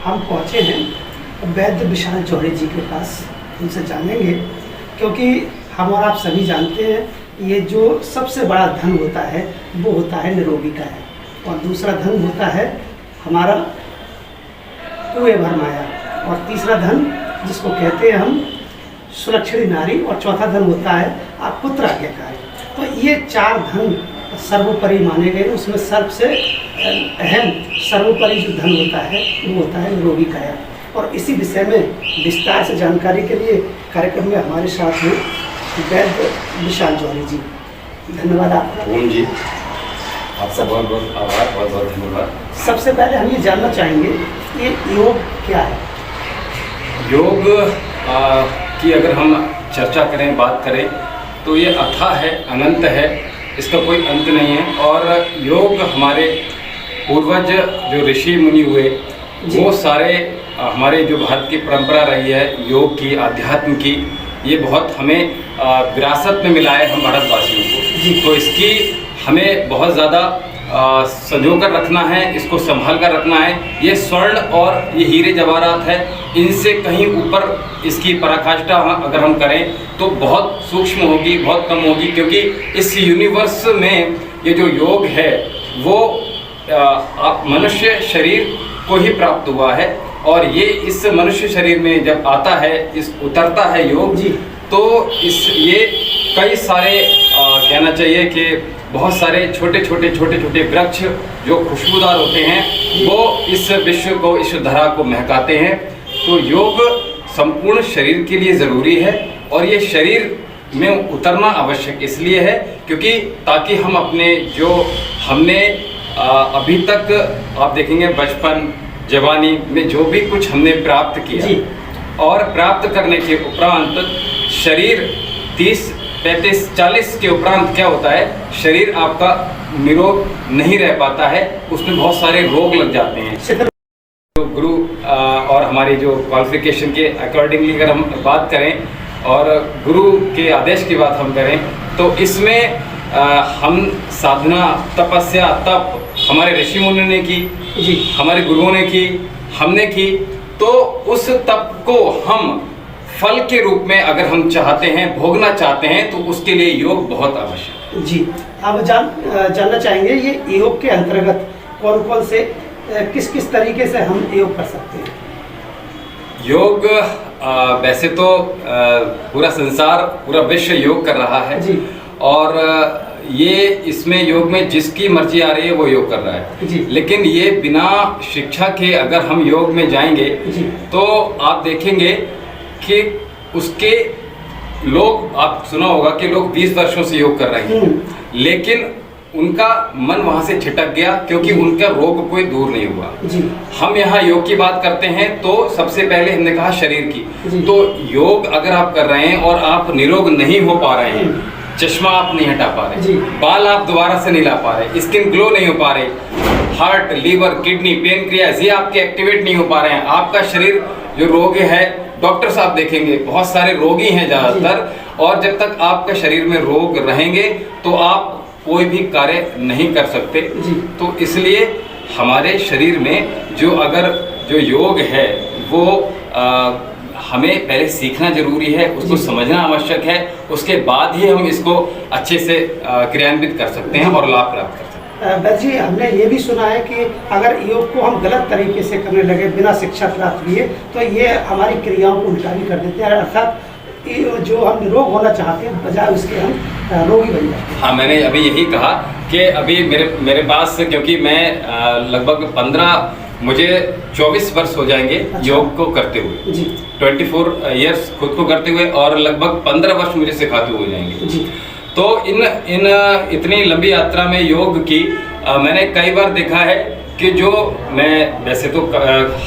हम पहुँचे हैं वैद्य विशाल जौहरी जी के पास, उनसे जानेंगे, क्योंकि हम और आप सभी जानते हैं ये जो सबसे बड़ा धन होता है वो होता है निरोगी काया, और दूसरा धन होता है हमारा कुएं भर माया, और तीसरा धन जिसको कहते हैं हम सुलक्षणी नारी, और चौथा धन होता है आप पुत्र आज्ञाकारी। तो ये 4 धन सर्वोपरि माने गए। उसमें सबसे अहम सर्वोपरि जो धन होता है वो होता है निरोगी काया, और इसी विषय में विस्तार से जानकारी के लिए कार्यक्रम में हमारे साथ हैं वैद्य विशाल जौहरी जी। धन्यवाद आपका। ओम जी, आपका बहुत बहुत आभार, बहुत बहुत धन्यवाद। सबसे पहले हम ये जानना चाहेंगे ये योग क्या है? योग की अगर हम चर्चा करें, बात करें, तो ये अथाह है, अनंत है, इसका कोई अंत नहीं है। और योग हमारे पूर्वज जो ऋषि मुनि हुए वो सारे हमारे जो भारत की परंपरा रही है योग की, अध्यात्म की, ये बहुत हमें विरासत में मिला है हम भारतवासियों को। तो इसकी हमें बहुत ज़्यादा संजो कर रखना है, इसको संभाल कर रखना है। ये स्वर्ण और ये हीरे जवाहरात है, इनसे कहीं ऊपर इसकी पराकाष्ठा अगर हम करें तो बहुत सूक्ष्म होगी, बहुत कम होगी, क्योंकि इस यूनिवर्स में ये जो योग है वो मनुष्य शरीर को ही प्राप्त हुआ है, और ये इस मनुष्य शरीर में जब आता है, इस उतरता है योग जी, तो ये कई सारे कहना चाहिए कि बहुत सारे छोटे छोटे वृक्ष जो खुशबूदार होते हैं वो इस विश्व को, इस धरा को महकाते हैं। तो योग संपूर्ण शरीर के लिए ज़रूरी है, और ये शरीर में उतरना आवश्यक इसलिए है क्योंकि ताकि हम अपने जो हमने अभी तक आप देखेंगे बचपन जवानी में जो भी कुछ हमने प्राप्त किया, और प्राप्त करने के उपरांत शरीर 30, 35, 40 के उपरांत क्या होता है, शरीर आपका निरोग नहीं रह पाता है, उसमें बहुत सारे रोग लग जाते हैं। तो गुरु और हमारी जो क्वालिफिकेशन के अकॉर्डिंगली अगर हम बात करें और गुरु के आदेश की बात हम करें तो इसमें हम साधना, तपस्या, तप हमारे ऋषि मुनियों ने की जी, हमारे गुरुओं ने की, हमने की, तो उस तप को हम फल के रूप में अगर हम चाहते हैं, भोगना चाहते हैं, तो उसके लिए योग बहुत आवश्यक है जी। अब जानना चाहेंगे ये योग के अंतर्गत कौन कौन से किस किस तरीके से हम योग कर सकते हैं? योग वैसे तो पूरा संसार, पूरा विश्व योग कर रहा है जी, और ये इसमें योग में जिसकी मर्जी आ रही है वो योग कर रहा है जी। लेकिन ये बिना शिक्षा के अगर हम योग में जाएंगे जी, तो आप देखेंगे कि उसके लोग, आप सुना होगा कि लोग 20 वर्षों से योग कर रहे हैं, लेकिन उनका मन वहां से छिटक गया क्योंकि उनका रोग कोई दूर नहीं हुआ जी। हम यहाँ योग की बात करते हैं तो सबसे पहले हमने कहा शरीर की, तो योग अगर आप कर रहे हैं और आप निरोग नहीं हो पा रहे हैं, चश्मा आप नहीं हटा पा रहे, बाल आप दोबारा से नहीं ला पा रहे, स्किन ग्लो नहीं हो पा रहे, हार्ट, लीवर, किडनी, पेनक्रियाज ये आपके एक्टिवेट नहीं हो पा रहे हैं, आपका शरीर जो रोग है, डॉक्टर साहब देखेंगे बहुत सारे रोगी हैं ज़्यादातर, और जब तक आपका शरीर में रोग रहेंगे तो आप कोई भी कार्य नहीं कर सकते। तो इसलिए हमारे शरीर में जो योग है वो हमें पहले सीखना जरूरी है, उसको समझना आवश्यक है, उसके बाद ही हम इसको अच्छे से क्रियान्वित कर सकते हैं और लाभ प्राप्त कर सकते हैं। वैद्य जी, हमने ये भी सुना है कि अगर योग को हम गलत तरीके से करने लगे बिना शिक्षा प्राप्त किए तो ये हमारी क्रियाओं को उल्टा भी कर देते हैं, अर्थात जो हम निरोग होना चाहते हैं बजाय उसके हम रोगी बन जाते हैं। हाँ, मैंने अभी यही कहा कि अभी मेरे पास, क्योंकि मैं लगभग मुझे 24 वर्ष हो जाएंगे योग को करते हुए जी, 24 ईयर्स खुद को करते हुए, और लगभग 15 वर्ष मुझे सिखाते हुए जाएंगे जी। तो इतनी लंबी यात्रा में योग की मैंने कई बार देखा है कि जो मैं वैसे तो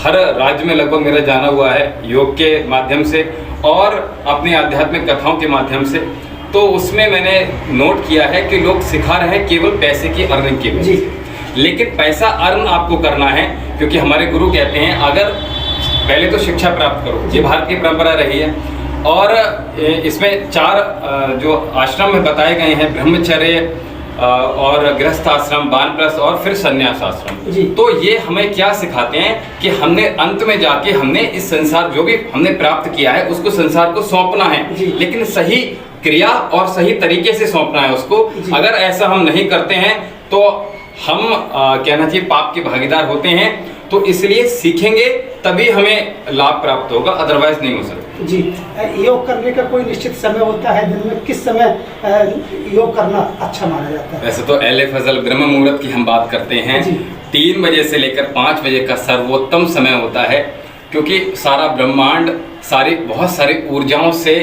हर राज्य में लगभग मेरा जाना हुआ है योग के माध्यम से और अपनी आध्यात्मिक कथाओं के माध्यम से, तो उसमें मैंने नोट किया है कि लोग सिखा रहे हैं केवल पैसे की अर्निंग की वजह से, लेकिन पैसा अर्न आपको करना है क्योंकि हमारे गुरु कहते हैं अगर पहले तो शिक्षा प्राप्त करो, ये भारत की परंपरा रही है, और इसमें 4 जो आश्रम में बताए गए हैं, ब्रह्मचर्य, और गृहस्थ आश्रम, वानप्रस्थ और फिर संन्यास आश्रम। जी। तो ये हमें क्या सिखाते हैं कि हमने अंत में जाके हमने इस संसार जो भी हमने प्राप्त किया है उसको संसार को सौंपना है, जी। लेकिन सही क्रिया और सही तरीके से सौंपना है उसको। जी। अगर ऐसा हम नहीं करते हैं तो हम कहना चाहिए पाप के भागीदार होते हैं। तो इसलिए सीखेंगे तभी हमें लाभ प्राप्त होगा, अदरवाइज नहीं हो सकता। जी, योग करने का कोई निश्चित समय होता है दिन में? किस समय योग करना अच्छा माना जाता है? वैसे तो अहले फजल ब्रह्म मुहूर्त की हम बात करते हैं, जी। 3 बजे से लेकर 5 बजे का सर्वोत्तम समय होता है, क्योंकि सारा ब्रह्मांड बहुत सारी ऊर्जाओं से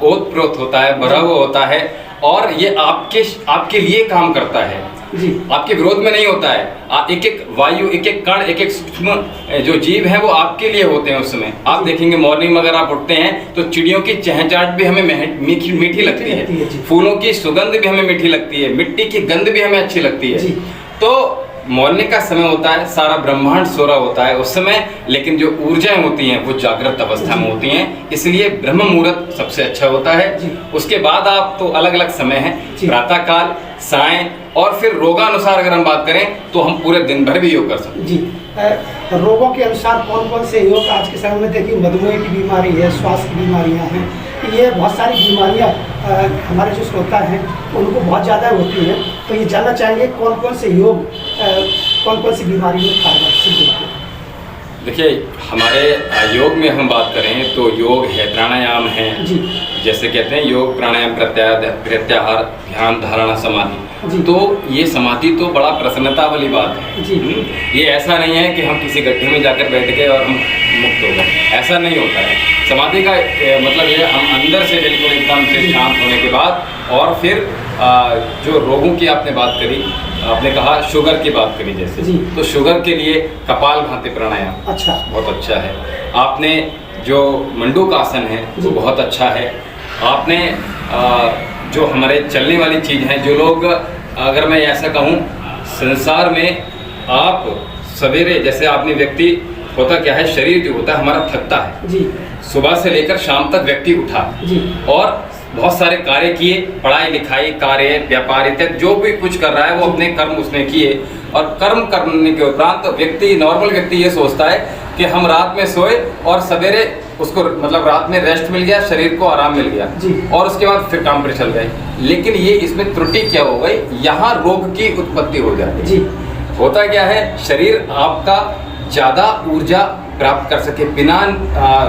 ओतप्रोत होता है, भरा हुआ होता है और ये आपके लिए काम करता है, जी। आपके विरोध में नहीं होता है। एक एक वायु, एक एक कण, एक एक सूक्ष्म जो जीव है वो आपके लिए होते हैं। उस समय आप देखेंगे मॉर्निंग में अगर आप उठते हैं तो चिड़ियों की चहचहाट भी हमें मीठी लगती है, फूलों की सुगंध भी हमें मीठी लगती है, मिट्टी की गंध भी हमें अच्छी लगती है। तो मॉर्निंग का समय होता है, सारा ब्रह्मांड सो रहा होता है उस समय, लेकिन जो ऊर्जाएं होती हैं वो जागृत अवस्था में होती हैं, इसलिए ब्रह्म मुहूर्त सबसे अच्छा होता है। उसके बाद आप तो अलग अलग समय है, प्रातः काल, सायं और फिर रोगानुसार अगर हम बात करें तो हम पूरे दिन भर भी योग कर सकते हैं। जी, रोगों के अनुसार कौन कौन से योग? आज के समय में देखिए मधुमेह की बीमारी है, श्वास की बीमारियां हैं, ये बहुत सारी बीमारियां हमारे जो श्रोता हैं उनको बहुत ज़्यादा होती हैं। तो ये जानना चाहेंगे कौन कौन से योग कौन कौन सी बीमारी में कारगर सिद्ध होते हैं? देखिए, हमारे योग में हम बात करें तो योग है, प्राणायाम है। जी। जैसे कहते हैं योग प्राणायाम प्रत्याहार ध्यान धारणा समाधि। तो ये समाधि तो बड़ा प्रसन्नता वाली बात है। जी। ये ऐसा नहीं है कि हम किसी गड्ढे में जाकर बैठ गए और हम मुक्त हो गए, ऐसा नहीं होता है। समाधि का मतलब ये हम अंदर से बिल्कुल एकदम से शांत होने के बाद और फिर जो रोगों की आपने बात करी, आपने कहा शुगर की बात करी जैसे, तो शुगर के लिए कपालभाति प्राणायाम अच्छा, बहुत अच्छा है। आपने जो मंडूक आसन है वो बहुत अच्छा है। आपने जो हमारे चलने वाली चीज़ है, जो लोग, अगर मैं ऐसा कहूँ, संसार में आप सवेरे जैसे आपने व्यक्ति होता क्या है, शरीर जो होता है हमारा थकता है जी, सुबह से लेकर शाम तक व्यक्ति उठा जी, और बहुत सारे कार्य किए, पढ़ाई लिखाई, कार्य, व्यापार इत्यादि जो भी कुछ कर रहा है वो अपने कर्म उसने किए, और कर्म करने के उपरांत व्यक्ति, नॉर्मल व्यक्ति ये सोचता है कि हम रात में सोए और सवेरे उसको मतलब रात में रेस्ट मिल गया, शरीर को आराम मिल गया जी, और उसके बाद फिर काम पर चल गए। लेकिन ये इसमें त्रुटि क्या हो गई, यहाँ रोग की उत्पत्ति हो जाती जी। होता क्या है, शरीर आपका ज़्यादा ऊर्जा प्राप्त कर सके बिना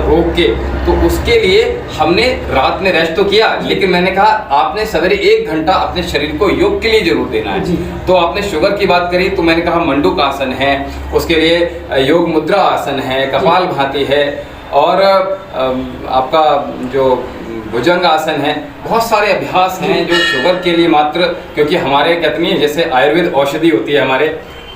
रोग के, तो उसके लिए हमने रात में रेस्ट तो किया, लेकिन मैंने कहा आपने सवेरे 1 घंटा अपने शरीर को योग के लिए जरूर देना है। तो आपने शुगर की बात करी, तो मैंने कहा मंडूक आसन है, उसके लिए योग मुद्रा आसन है, कपालभाति है, और आपका जो भुजंग आसन है, बहुत सारे अभ्यास हैं जो शुगर के लिए मात्र, क्योंकि हमारे कहते हैं जैसे आयुर्वेद औषधि होती है हमारे,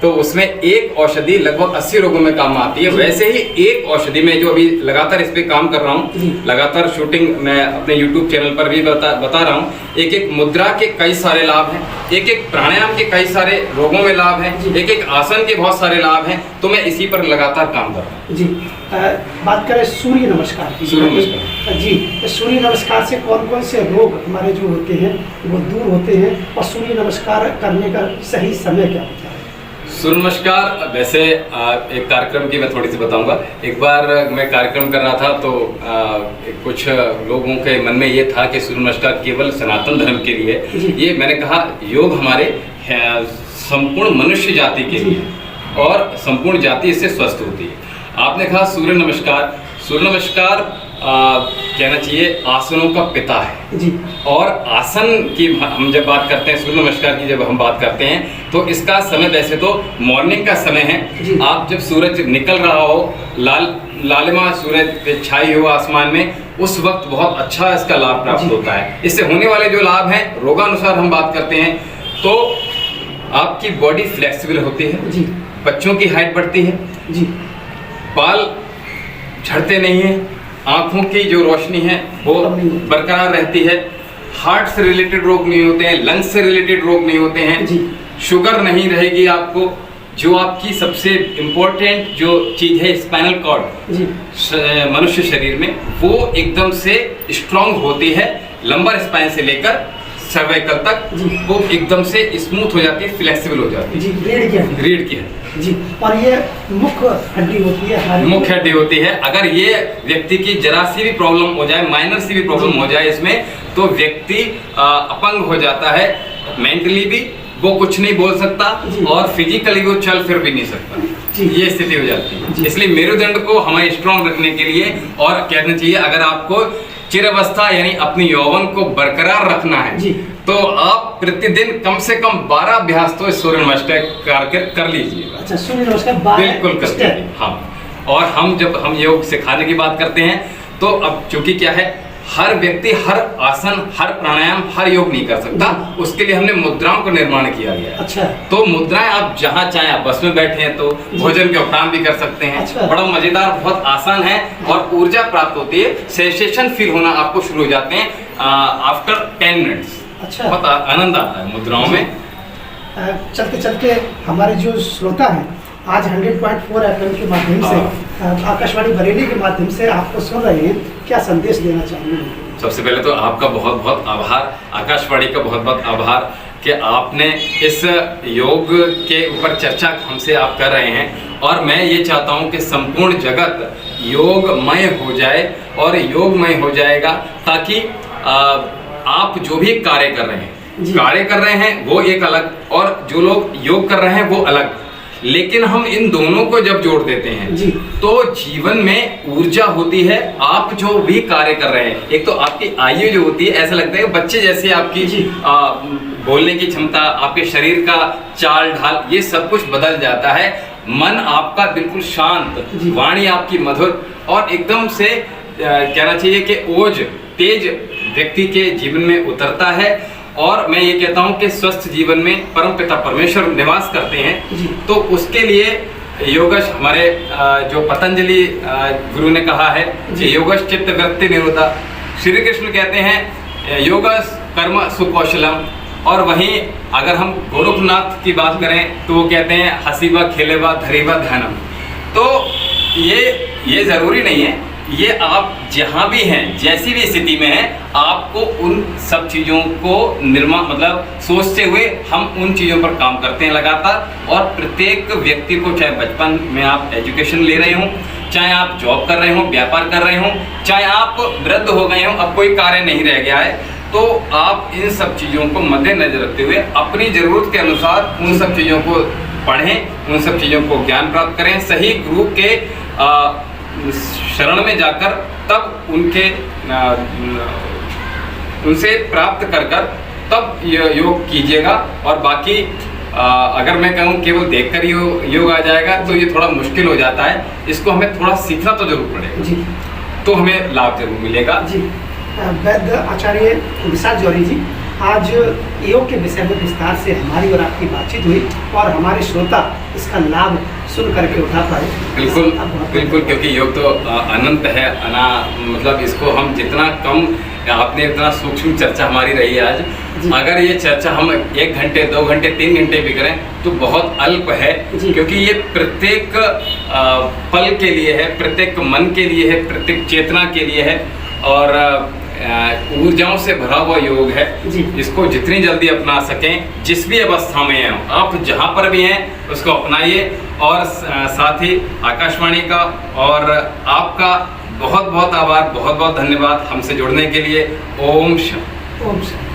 तो उसमें एक औषधि लगभग 80 रोगों में काम आती है। वैसे ही एक औषधि में जो अभी लगातार इस पे काम कर रहा हूँ, लगातार शूटिंग मैं अपने YouTube चैनल पर भी बता रहा हूँ, एक एक मुद्रा के कई सारे लाभ हैं, एक एक प्राणायाम के कई सारे रोगों में लाभ हैं, एक एक आसन के बहुत सारे लाभ हैं, तो मैं इसी पर लगातार काम कर रहा हूँ जी। बात करें सूर्य नमस्कार की। सूर्य नमस्कार जी, सूर्य नमस्कार से कौन कौन से रोग हमारे जो होते हैं वो दूर होते हैं, और सूर्य नमस्कार करने का सही समय क्या होता है? सूर्य नमस्कार, वैसे एक कार्यक्रम की मैं थोड़ी सी बताऊंगा। एक बार मैं कार्यक्रम कर रहा था तो कुछ लोगों के मन में ये था कि सूर्य नमस्कार केवल सनातन धर्म के लिए, ये मैंने कहा योग हमारे संपूर्ण मनुष्य जाति के लिए, और संपूर्ण जाति इससे स्वस्थ होती है। आपने कहा सूर्य नमस्कार, सूर्य नमस्कार कहना चाहिए आसनों का पिता है जी। और आसन की हम जब बात करते हैं, सूर्य नमस्कार की जब हम बात करते हैं, तो इसका समय वैसे तो मॉर्निंग का समय है। आप जब सूरज निकल रहा हो, लालिमा सूरज पे छाई हो आसमान में, उस वक्त बहुत अच्छा इसका लाभ प्राप्त होता है। इससे होने वाले जो लाभ हैं, रोगानुसार हम बात करते हैं तो आपकी बॉडी फ्लेक्सिबल होती है जी, बच्चों की हाइट बढ़ती है जी, बाल झड़ते नहीं है, आँखों की जो रोशनी है वो बरकरार रहती है, हार्ट से रिलेटेड रोग नहीं होते हैं, लंग्स से रिलेटेड रोग नहीं होते हैं जी, शुगर नहीं रहेगी आपको, जो आपकी सबसे इम्पोर्टेंट जो चीज़ है स्पाइनल कॉर्ड मनुष्य शरीर में, वो एकदम से स्ट्रांग होती है, लंबर स्पाइन से लेकर सर्वाइकल तक जी। वो एकदम से स्मूथ हो जाती है, फ्लेक्सिबल हो जाती जी, रीढ़ की हड्डी। है। रीढ़ की है जी, और ये मुख्य हड्डी होती है हमारी। मुख्य हड्डी होती है। अगर ये व्यक्ति की जरा सी भी प्रॉब्लम हो जाए, माइनर सी भी प्रॉब्लम हो जाए इसमें, तो व्यक्ति अपंग हो जाता है। मेंटली भी वो कुछ नहीं बोल सकता जी। और फिजिकली वो चल फिर भी नहीं सकता। जी। ये स्थिति हो जाती है। जी। इसलिए मेरुदंड को हमें स्ट्रांग रखने के लिए और कहना चाहिए, अगर आपको चिरावस्था यानी अपनी यौवन को बरकरार रखना है जी। तो आप प्रतिदिन कम से कम 12 अभ्यास तो सूर्य नमस्कार कर लीजिएगा। अच्छा, सूर्य नमस्कार 12 बिल्कुल कर स्टेप। लीजिए। हाँ, और जब हम योग सिखाने की बात करते हैं तो अब चूंकि क्या है, हर व्यक्ति हर आसन, हर प्राणायाम, हर योग नहीं कर सकता। उसके लिए हमने मुद्राओं का निर्माण किया गया है। अच्छा। तो मुद्राएं आप जहां चाहे, आप बस में बैठे हैं तो भोजन के उपरांत भी कर सकते हैं। अच्छा। बड़ा मजेदार, बहुत आसान है और ऊर्जा प्राप्त होती है, सेंसेशन फील होना आपको शुरू हो जाते हैं आफ्टर 10 मिनट्स। अच्छा। बहुत आनंद आता है मुद्राओं में। चलते चलते हमारे जो श्रोता हैं आज 100.4 FM के माध्यम से, आकाशवाणी बरेली के माध्यम से आपको सुन रहे हैं, क्या संदेश देना चाहेंगे? सबसे पहले तो आपका बहुत बहुत आभार, आकाशवाणी का बहुत बहुत आभार कि आपने इस योग के ऊपर चर्चा हमसे आप कर रहे हैं। और मैं ये चाहता हूँ कि संपूर्ण जगत योगमय हो जाए और योगमय हो जाएगा, ताकि आप जो भी कार्य कर रहे हैं वो एक अलग, और जो लोग योग कर रहे हैं वो अलग, लेकिन हम इन दोनों को जब जोड़ देते हैं जी। तो जीवन में ऊर्जा होती है। आप जो भी कार्य कर रहे हैं, एक तो आपकी आयु जो होती है, ऐसा लगता है कि बच्चे जैसे आपकी बोलने की क्षमता, आपके शरीर का चाल ढाल, ये सब कुछ बदल जाता है। मन आपका बिल्कुल शांत, वाणी आपकी मधुर, और एकदम से कहना चाहिए कि ओज तेज व्यक्ति के जीवन में उतरता है। और मैं ये कहता हूँ कि स्वस्थ जीवन में परमपिता परमेश्वर निवास करते हैं। तो उसके लिए योगश, हमारे जो पतंजलि गुरु ने कहा है कि योगश चित्त वृत्ति निरोधा। श्री कृष्ण कहते हैं योगस कर्म सुकौशलम। और वहीं अगर हम गोरखनाथ की बात करें तो वो कहते हैं हसीबा खेलेबा धरीबा ध्यानम। तो ये जरूरी नहीं है, ये आप जहाँ भी हैं, जैसी भी स्थिति में हैं, आपको उन सब चीज़ों को मतलब सोचते हुए हम उन चीज़ों पर काम करते हैं लगातार। और प्रत्येक व्यक्ति को, चाहे बचपन में आप एजुकेशन ले रहे हों, चाहे आप जॉब कर रहे हों, व्यापार कर रहे हों, चाहे आप वृद्ध हो गए हों, अब कोई कार्य नहीं रह गया है, तो आप इन सब चीज़ों को मद्देनजर रखते हुए अपनी ज़रूरत के अनुसार उन सब चीज़ों को पढ़ें, उन सब चीज़ों को ज्ञान प्राप्त करें, सही गुरु के शरण में जाकर तब उनसे प्राप्त कर तब योग कीजिएगा। और बाकी अगर मैं कहूँ केवल देखकर योग आ जाएगा तो ये थोड़ा मुश्किल हो जाता है। इसको हमें थोड़ा सीखना तो जरूर पड़ेगा जी, तो हमें लाभ जरूर मिलेगा। जी, वैद्य आचार्य विशाल जौहरी जी, आज योग के विषय में विस्तार से हमारी और आपकी बातचीत हुई और हमारे श्रोता इसका लाभ सुन करके उठा पाए। बिल्कुल बिल्कुल, क्योंकि योग तो अनंत है, मतलब इसको हम जितना कम, आपने इतना सूक्ष्म चर्चा हमारी रही है आज, अगर ये चर्चा हम 1 घंटे 2 घंटे 3 घंटे भी करें तो बहुत अल्प है, क्योंकि ये प्रत्येक पल के लिए है, प्रत्येक मन के लिए है, प्रत्येक चेतना के लिए है और ऊर्जाओं से भरा हुआ योग है। इसको जितनी जल्दी अपना सकें, जिस भी अवस्था में हैं आप, जहाँ पर भी हैं उसको अपनाइए। और साथ ही आकाशवाणी का और आपका बहुत बहुत आभार, बहुत बहुत धन्यवाद हमसे जुड़ने के लिए। ओम शांति। ओम शांति।